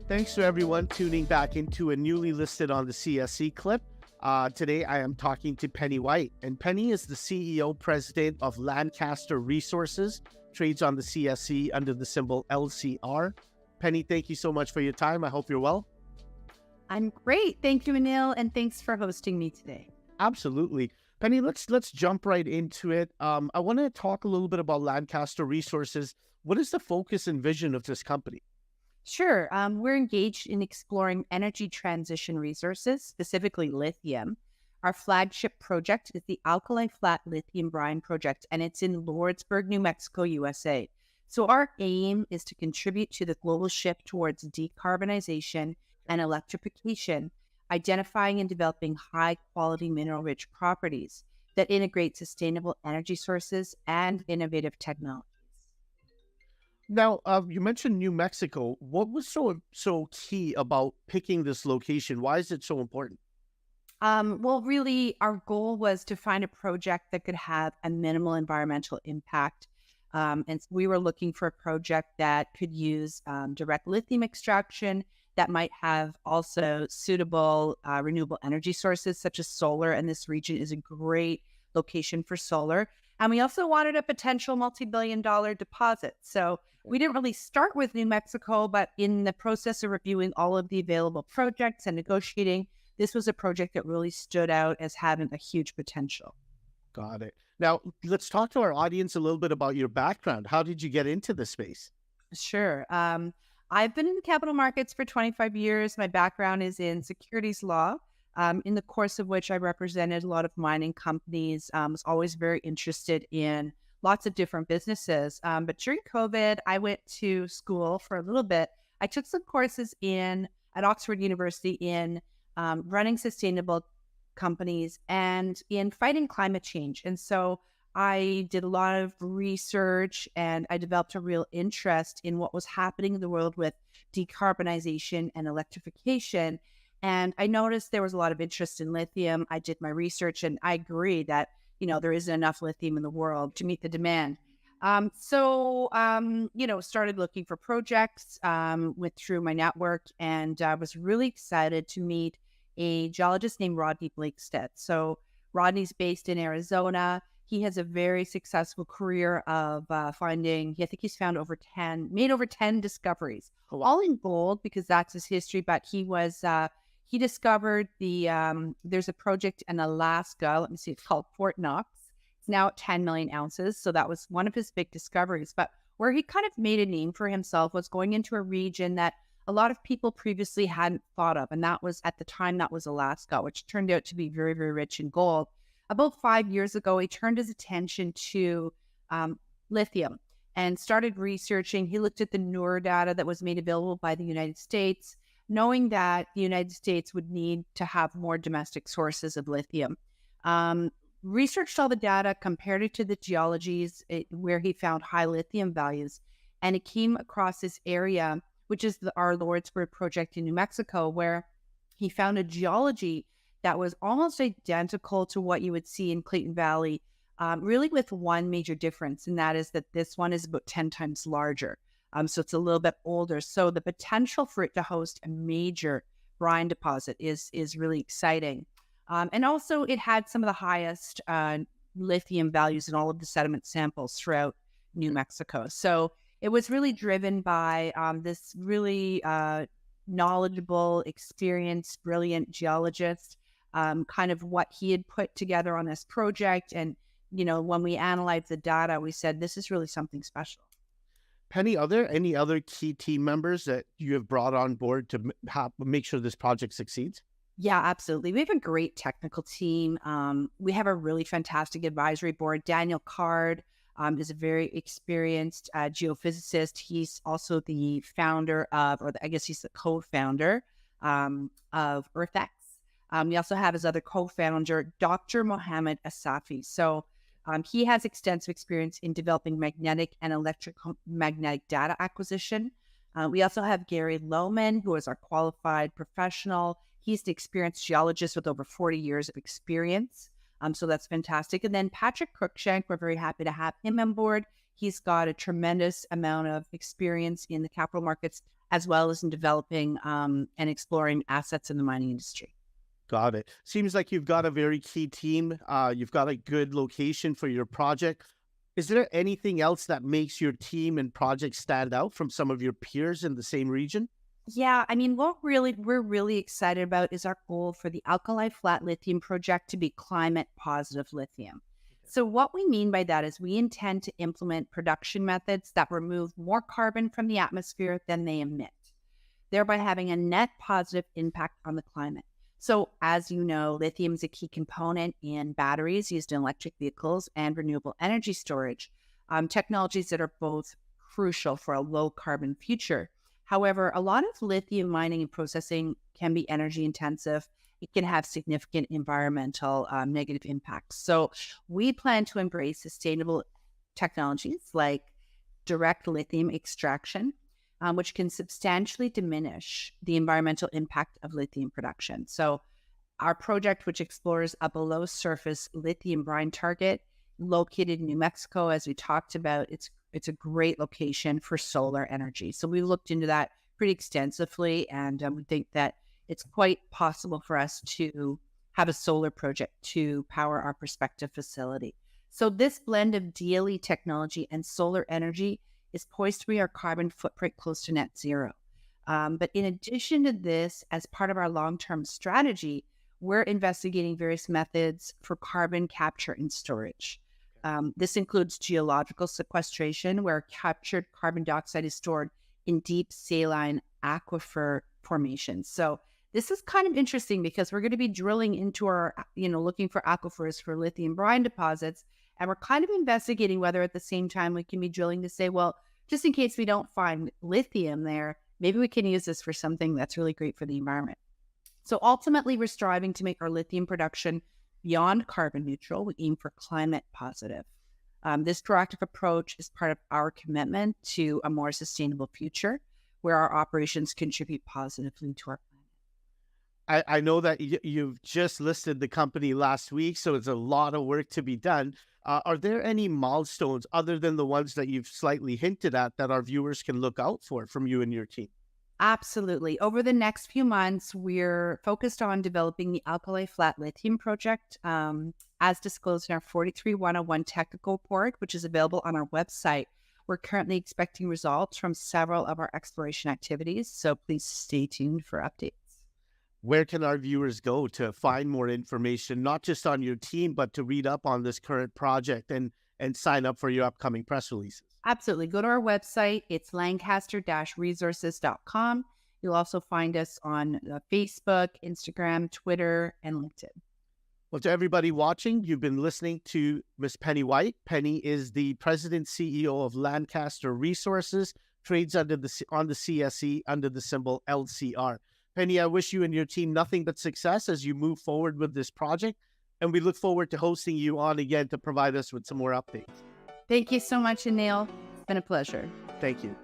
Thanks to everyone tuning back into a newly listed on the CSE clip. Today, I am talking to Penny White, and Penny is the CEO president of Lancaster Resources, trades on the CSE under the symbol LCR. Penny, thank you so much for your time. I hope you're well. I'm great. Thank you, Anil, and thanks for hosting me today. Absolutely. Penny, let's jump right into it. I want to talk a little bit about Lancaster Resources. What is the focus and vision of this company? Sure. We're engaged in exploring energy transition resources, specifically lithium. Our flagship project is the Alkali Flat Lithium Brine Project, and it's in Lordsburg, New Mexico, USA. So our aim is to contribute to the global shift towards decarbonization and electrification, identifying and developing high-quality mineral-rich properties that integrate sustainable energy sources and innovative technology. Now, you mentioned New Mexico. What was so key about picking this location? Why is it so important? Well, really, our goal was to find a project that could have a minimal environmental impact. And so we were looking for a project that could use direct lithium extraction, that might have also suitable renewable energy sources such as solar. And this region is a great location for solar. And we also wanted a potential multi-billion-dollar deposit. So we didn't really start with New Mexico, but in the process of reviewing all of the available projects and negotiating, this was a project that really stood out as having a huge potential. Got it. Now, let's talk to our audience a little bit about your background. How did you get into this space? Sure. I've been in the capital markets for 25 years. My background is in securities law, in the course of which I represented a lot of mining companies. Was always very interested in lots of different businesses. But during COVID, I went to school for a little bit. I took some courses at Oxford University in running sustainable companies and in fighting climate change. And so I did a lot of research and I developed a real interest in what was happening in the world with decarbonization and electrification. And I noticed there was a lot of interest in lithium. I did my research and I agree that, there isn't enough lithium in the world to meet the demand. Started looking for projects, went through my network, and I was really excited to meet a geologist named Rodney Blakestead. So Rodney's based in Arizona. He has a very successful career of finding, I think he's found made over 10 discoveries, all in gold because that's his history. But he discovered there's a project in Alaska. Let me see, it's called Fort Knox. It's now at 10 million ounces. So that was one of his big discoveries. But where he kind of made a name for himself was going into a region that a lot of people previously hadn't thought of. And that was, at the time, that was Alaska, which turned out to be very, very rich in gold. About 5 years ago, he turned his attention to lithium and started researching. He looked at the NUR data that was made available by the United States, knowing that the United States would need to have more domestic sources of lithium. Researched all the data, compared it to the geologies where he found high lithium values, and it came across this area, which is our Lordsburg project in New Mexico, where he found a geology that was almost identical to what you would see in Clayton Valley, really with one major difference, and that is that this one is about 10 times larger. So it's a little bit older. So the potential for it to host a major brine deposit is really exciting. And also it had some of the highest lithium values in all of the sediment samples throughout New Mexico. So it was really driven by this really knowledgeable, experienced, brilliant geologist, kind of what he had put together on this project. And, when we analyzed the data, we said, this is really something special. Penny, are there any other key team members that you have brought on board to make sure this project succeeds? Yeah, absolutely. We have a great technical team. We have a really fantastic advisory board. Daniel Card is a very experienced geophysicist. He's also the founder of, I guess he's the co-founder of EarthX. We also have his other co-founder, Dr. Mohammed Asafi. So he has extensive experience in developing magnetic and electromagnetic data acquisition. We also have Gary Lohman, who is our qualified professional. He's an experienced geologist with over 40 years of experience. So that's fantastic. And then Patrick Cruikshank, we're very happy to have him on board. He's got a tremendous amount of experience in the capital markets, as well as in developing and exploring assets in the mining industry. Got it. Seems like you've got a very key team. You've got a good location for your project. Is there anything else that makes your team and project stand out from some of your peers in the same region? Yeah, I mean, what we're really excited about is our goal for the Alkali Flat Lithium Project to be climate positive lithium. So what we mean by that is we intend to implement production methods that remove more carbon from the atmosphere than they emit, thereby having a net positive impact on the climate. So as you know, lithium is a key component in batteries used in electric vehicles and renewable energy storage, technologies that are both crucial for a low carbon future. However, a lot of lithium mining and processing can be energy intensive. It can have significant environmental negative impacts. So we plan to embrace sustainable technologies like direct lithium extraction, which can substantially diminish the environmental impact of lithium production. So our project, which explores a below surface lithium brine target located in New Mexico, as we talked about, it's a great location for solar energy. So we looked into that pretty extensively, and we think that it's quite possible for us to have a solar project to power our prospective facility. So this blend of DLE technology and solar energy is poised to be our carbon footprint close to net zero. But in addition to this, as part of our long-term strategy, we're investigating various methods for carbon capture and storage. This includes geological sequestration, where captured carbon dioxide is stored in deep saline aquifer formations. So this is kind of interesting because we're going to be drilling into our, looking for aquifers for lithium brine deposits. And we're kind of investigating whether at the same time we can be drilling to say, well, just in case we don't find lithium there, maybe we can use this for something that's really great for the environment. So ultimately, we're striving to make our lithium production beyond carbon neutral. We aim for climate positive. This proactive approach is part of our commitment to a more sustainable future where our operations contribute positively to our planet. I know that you've just listed the company last week, so it's a lot of work to be done. Are there any milestones other than the ones that you've slightly hinted at that our viewers can look out for from you and your team? Absolutely. Over the next few months, we're focused on developing the Alkali Flat Lithium Project, as disclosed in our 43101 technical report, which is available on our website. We're currently expecting results from several of our exploration activities, so please stay tuned for updates. Where can our viewers go to find more information, not just on your team, but to read up on this current project and sign up for your upcoming press releases? Absolutely. Go to our website. It's lancaster-resources.com. You'll also find us on Facebook, Instagram, Twitter, and LinkedIn. Well, to everybody watching, you've been listening to Ms. Penny White. Penny is the president CEO of Lancaster Resources, trades on the CSE under the symbol LCR. Penny, I wish you and your team nothing but success as you move forward with this project, and we look forward to hosting you on again to provide us with some more updates. Thank you so much, Anil. It's been a pleasure. Thank you.